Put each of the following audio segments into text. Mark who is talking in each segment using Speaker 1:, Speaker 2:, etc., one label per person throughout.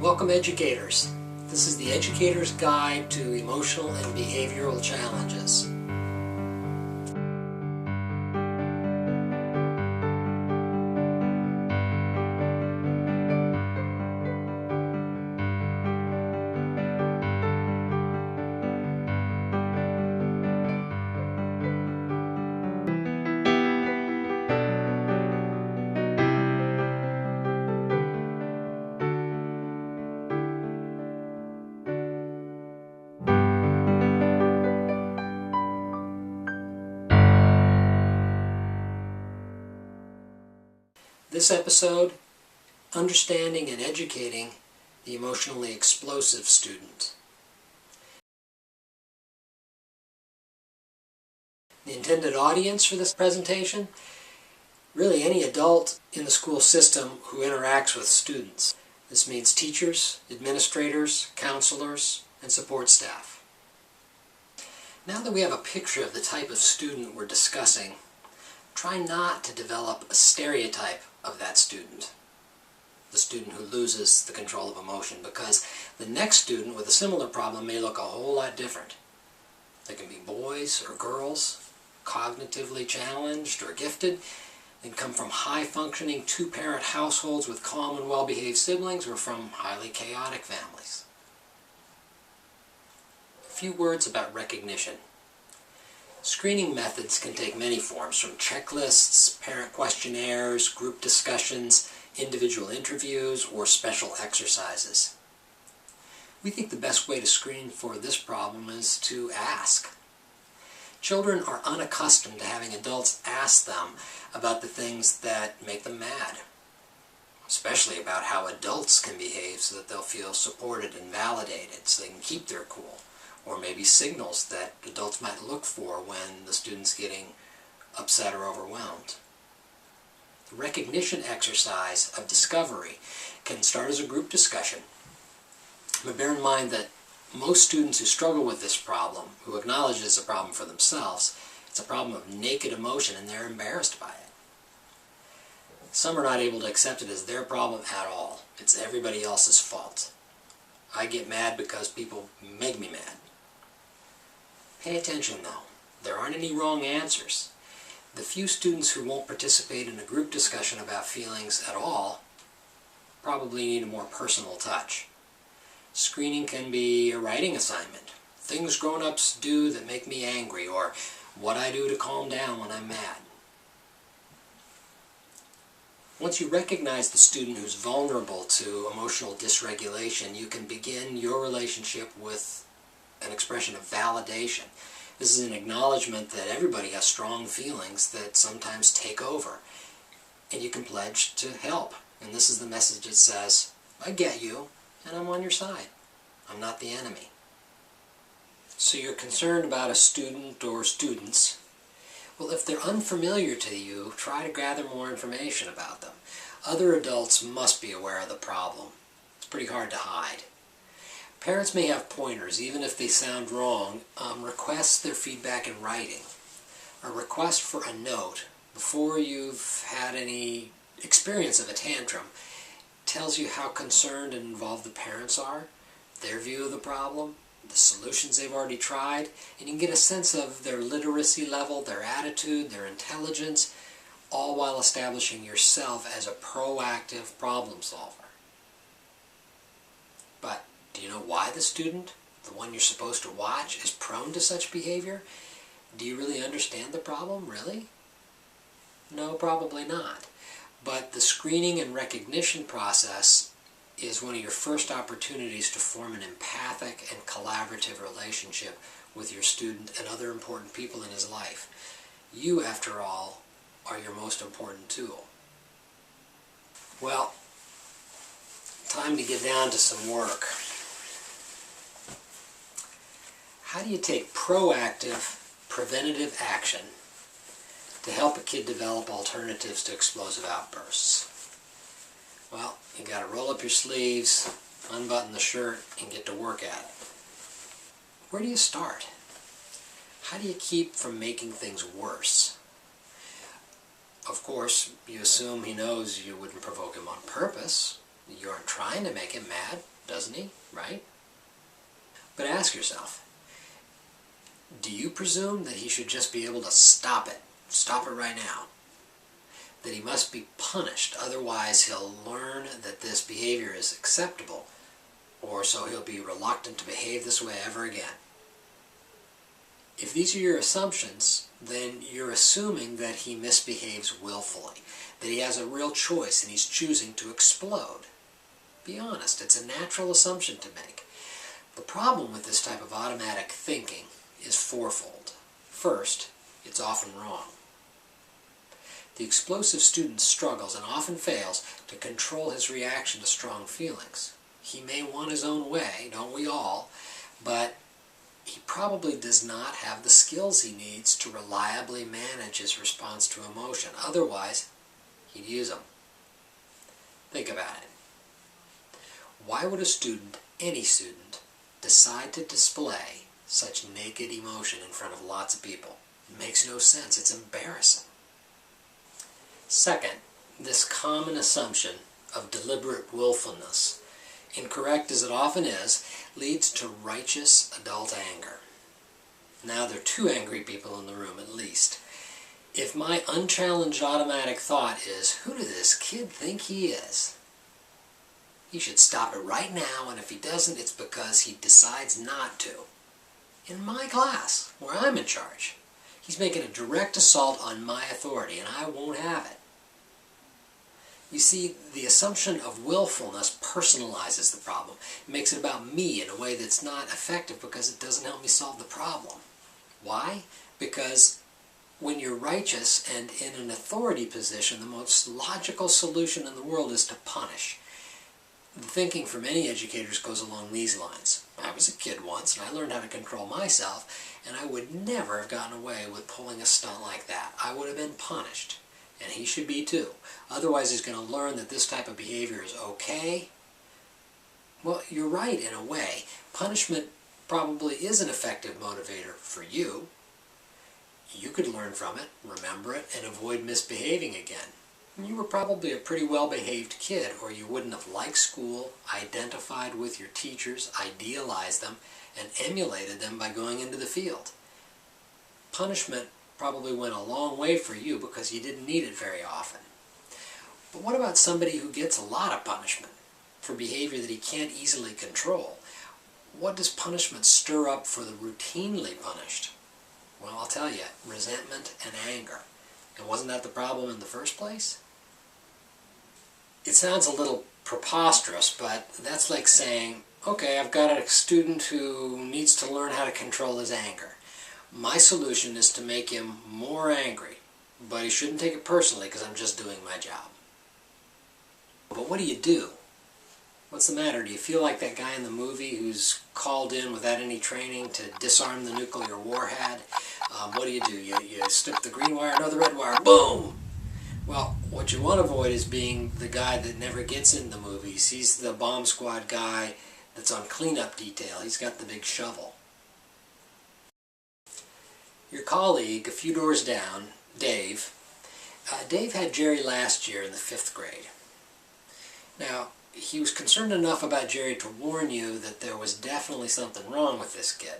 Speaker 1: Welcome, educators. This is the Educator's Guide to Emotional and Behavioral Challenges. This episode, Understanding and Educating the Emotionally Explosive Student. The intended audience for this presentation, really any adult in the school system who interacts with students. This means teachers, administrators, counselors, and support staff. Now that we have a picture of the type of student we're discussing, try not to develop a stereotype of that student, the student who loses the control of emotion, because the next student with a similar problem may look a whole lot different. They can be boys or girls, cognitively challenged or gifted. They can come from high-functioning two-parent households with calm and well-behaved siblings, or from highly chaotic families. A few words about recognition. Screening methods can take many forms, from checklists, parent questionnaires, group discussions, individual interviews, or special exercises. We think the best way to screen for this problem is to ask. Children are unaccustomed to having adults ask them about the things that make them mad, especially about how adults can behave so that they'll feel supported and validated, so they can keep their cool. Or maybe signals that adults might look for when the student's getting upset or overwhelmed. The recognition exercise of discovery can start as a group discussion, but bear in mind that most students who struggle with this problem, who acknowledge it's a problem for themselves, it's a problem of naked emotion and they're embarrassed by it. Some are not able to accept it as their problem at all. It's everybody else's fault. I get mad because people make me mad. Pay attention though. There aren't any wrong answers. The few students who won't participate in a group discussion about feelings at all probably need a more personal touch. Screening can be a writing assignment. Things grown-ups do that make me angry, or what I do to calm down when I'm mad. Once you recognize the student who's vulnerable to emotional dysregulation, you can begin your relationship with an expression of validation. This is an acknowledgement that everybody has strong feelings that sometimes take over. And you can pledge to help. And this is the message that says, I get you, and I'm on your side. I'm not the enemy. So you're concerned about a student or students. Well, if they're unfamiliar to you, try to gather more information about them. Other adults must be aware of the problem. It's pretty hard to hide. Parents may have pointers, even if they sound wrong. Request their feedback in writing. A request for a note before you've had any experience of a tantrum tells you how concerned and involved the parents are, their view of the problem, the solutions they've already tried, and you can get a sense of their literacy level, their attitude, their intelligence, all while establishing yourself as a proactive problem solver. But do you know why the student, the one you're supposed to watch, is prone to such behavior? Do you really understand the problem? Really? No, probably not. But the screening and recognition process is one of your first opportunities to form an empathic and collaborative relationship with your student and other important people in his life. You, after all, are your most important tool. Well, time to get down to some work. How do you take proactive, preventative action to help a kid develop alternatives to explosive outbursts? Well, you got to roll up your sleeves, unbutton the shirt, and get to work at it. Where do you start? How do you keep from making things worse? Of course, you assume he knows you wouldn't provoke him on purpose. You aren't trying to make him mad, doesn't he? Right? But ask yourself, do you presume that he should just be able to stop it? Stop it right now. That he must be punished, otherwise he'll learn that this behavior is acceptable, or so he'll be reluctant to behave this way ever again. If these are your assumptions, then you're assuming that he misbehaves willfully, that he has a real choice and he's choosing to explode. Be honest, it's a natural assumption to make. The problem with this type of automatic thinking is fourfold. First, it's often wrong. The explosive student struggles and often fails to control his reaction to strong feelings. He may want his own way, don't we all, but he probably does not have the skills he needs to reliably manage his response to emotion. Otherwise, he'd use them. Think about it. Why would a student, any student, decide to display such naked emotion in front of lots of people? It makes no sense. It's embarrassing. Second, this common assumption of deliberate willfulness, incorrect as it often is, leads to righteous adult anger. Now there are two angry people in the room at least. If my unchallenged automatic thought is, who does this kid think he is? He should stop it right now, and if he doesn't, it's because he decides not to. In my class, where I'm in charge, he's making a direct assault on my authority, and I won't have it. You see, the assumption of willfulness personalizes the problem. It makes it about me in a way that's not effective because it doesn't help me solve the problem. Why? Because when you're righteous and in an authority position, the most logical solution in the world is to punish. The thinking for many educators goes along these lines. I was a kid once and I learned how to control myself, and I would never have gotten away with pulling a stunt like that. I would have been punished. And he should be too. Otherwise he's going to learn that this type of behavior is okay. Well, you're right in a way. Punishment probably is an effective motivator for you. You could learn from it, remember it, and avoid misbehaving again. You were probably a pretty well-behaved kid, or you wouldn't have liked school, identified with your teachers, idealized them, and emulated them by going into the field. Punishment probably went a long way for you because you didn't need it very often. But what about somebody who gets a lot of punishment for behavior that he can't easily control? What does punishment stir up for the routinely punished? Well, I'll tell you, resentment and anger. And wasn't that the problem in the first place? It sounds a little preposterous, but that's like saying, okay, I've got a student who needs to learn how to control his anger. My solution is to make him more angry, but he shouldn't take it personally because I'm just doing my job. But what do? What's the matter? Do you feel like that guy in the movie who's called in without any training to disarm the nuclear warhead? What do? You stick the green wire, no, the red wire, boom! Well, what you want to avoid is being the guy that never gets in the movies. He's the bomb squad guy that's on cleanup detail. He's got the big shovel. Your colleague, a few doors down, Dave, Dave had Jerry last year in the 5th grade. Now, he was concerned enough about Jerry to warn you that there was definitely something wrong with this kid.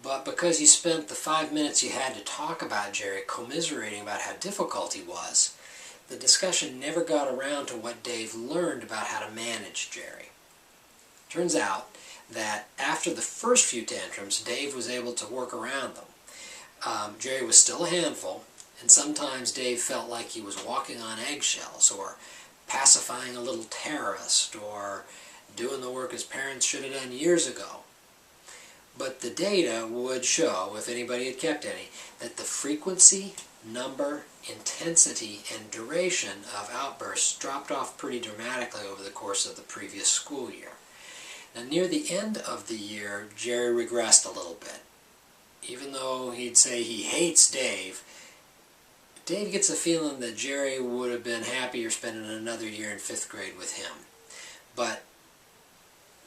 Speaker 1: But because you spent the 5 minutes you had to talk about Jerry commiserating about how difficult he was, the discussion never got around to what Dave learned about how to manage Jerry. Turns out that after the first few tantrums, Dave was able to work around them. Jerry was still a handful, and sometimes Dave felt like he was walking on eggshells, or pacifying a little terrorist, or doing the work his parents should have done years ago. But the data would show, if anybody had kept any, that the frequency, number, intensity, and duration of outbursts dropped off pretty dramatically over the course of the previous school year. Now, near the end of the year, Jerry regressed a little bit. Even though he'd say he hates Dave, Dave gets a feeling that Jerry would have been happier spending another year in 5th grade with him. But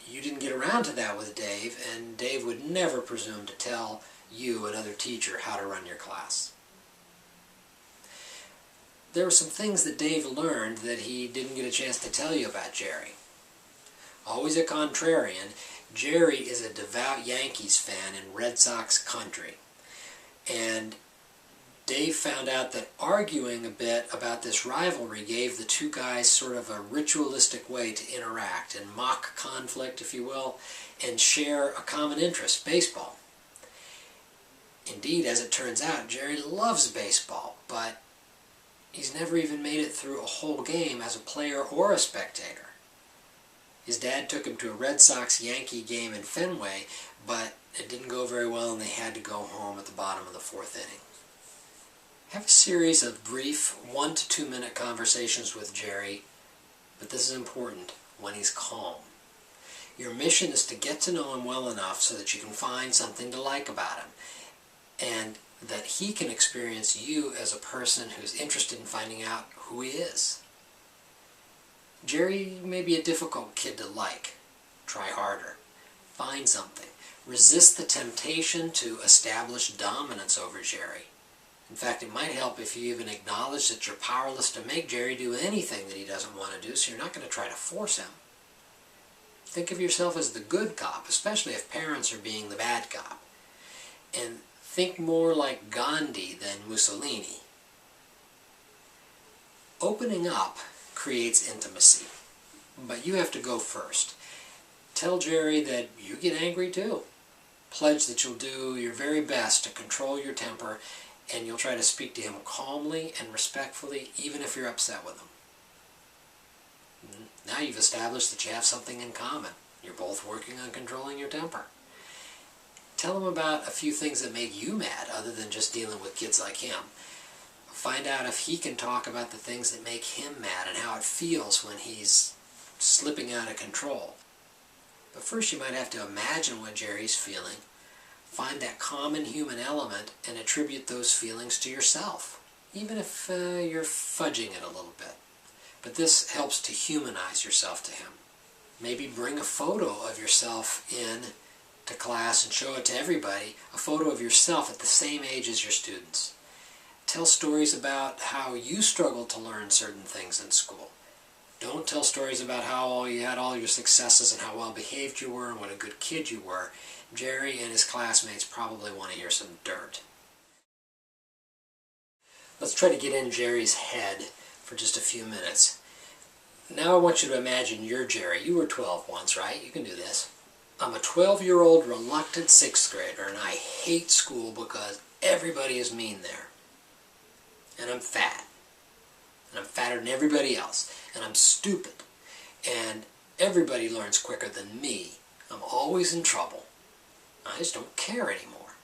Speaker 1: you didn't get around to that with Dave, and Dave would never presume to tell you, another teacher, how to run your class. there were some things that Dave learned that he didn't get a chance to tell you about Jerry. Always a contrarian, Jerry is a devout Yankees fan in Red Sox country. And Dave found out that arguing a bit about this rivalry gave the two guys sort of a ritualistic way to interact and mock conflict, if you will, and share a common interest, baseball. Indeed, as it turns out, Jerry loves baseball, but he's never even made it through a whole game as a player or a spectator. His dad took him to a Red Sox-Yankee game in Fenway, but it didn't go very well and they had to go home at the bottom of the fourth inning. Have a series of brief 1 to 2 minute conversations with Jerry, but this is important, when he's calm. Your mission is to get to know him well enough so that you can find something to like about him, and that he can experience you as a person who's interested in finding out who he is. Jerry may be a difficult kid to like. Try harder. Find something. Resist the temptation to establish dominance over Jerry. In fact, it might help if you even acknowledge that you're powerless to make Jerry do anything that he doesn't want to do, so you're not going to try to force him. Think of yourself as the good cop, especially if parents are being the bad cop. And think more like Gandhi than Mussolini. Opening up creates intimacy, but you have to go first. Tell Jerry that you get angry too. Pledge that you'll do your very best to control your temper, and you'll try to speak to him calmly and respectfully, even if you're upset with him. Now you've established that you have something in common. You're both working on controlling your temper. Tell him about a few things that make you mad, other than just dealing with kids like him. Find out if he can talk about the things that make him mad and how it feels when he's slipping out of control. But first you might have to imagine what Jerry's feeling, find that common human element, and attribute those feelings to yourself, even if you're fudging it a little bit. But this helps to humanize yourself to him. Maybe bring a photo of yourself in to class and show it to everybody, a photo of yourself at the same age as your students. Tell stories about how you struggled to learn certain things in school. Don't tell stories about how you had all your successes and how well behaved you were and what a good kid you were. Jerry and his classmates probably want to hear some dirt. Let's try to get in Jerry's head for just a few minutes. Now I want you to imagine you're Jerry. You were 12 once, right? You can do this. I'm a 12-year-old reluctant 6th grader, and I hate school because everybody is mean there. And I'm fat. And I'm fatter than everybody else. And I'm stupid. And everybody learns quicker than me. I'm always in trouble. I just don't care anymore.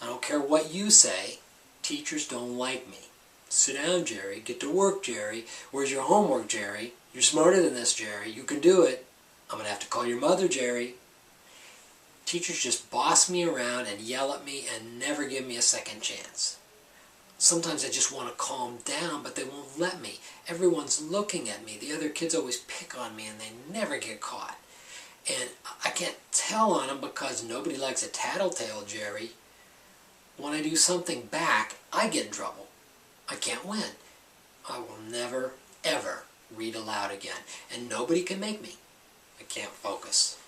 Speaker 1: I don't care what you say. Teachers don't like me. Sit down, Jerry. Get to work, Jerry. Where's your homework, Jerry? You're smarter than this, Jerry. You can do it. I'm going to have to call your mother, Jerry. Teachers just boss me around and yell at me and never give me a second chance. Sometimes I just want to calm down, but they won't let me. Everyone's looking at me. The other kids always pick on me and they never get caught. And I can't tell on them because nobody likes a tattletale, Jerry. When I do something back, I get in trouble. I can't win. I will never, ever read aloud again. And nobody can make me. I can't focus.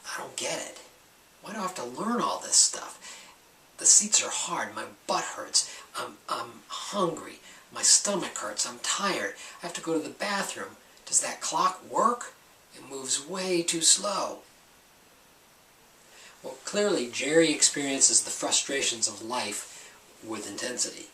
Speaker 1: I don't get it. Why do I have to learn all this stuff? The seats are hard. My butt hurts. I'm hungry. My stomach hurts. I'm tired. I have to go to the bathroom. Does that clock work? It moves way too slow. Well, clearly, Jerry experiences the frustrations of life with intensity.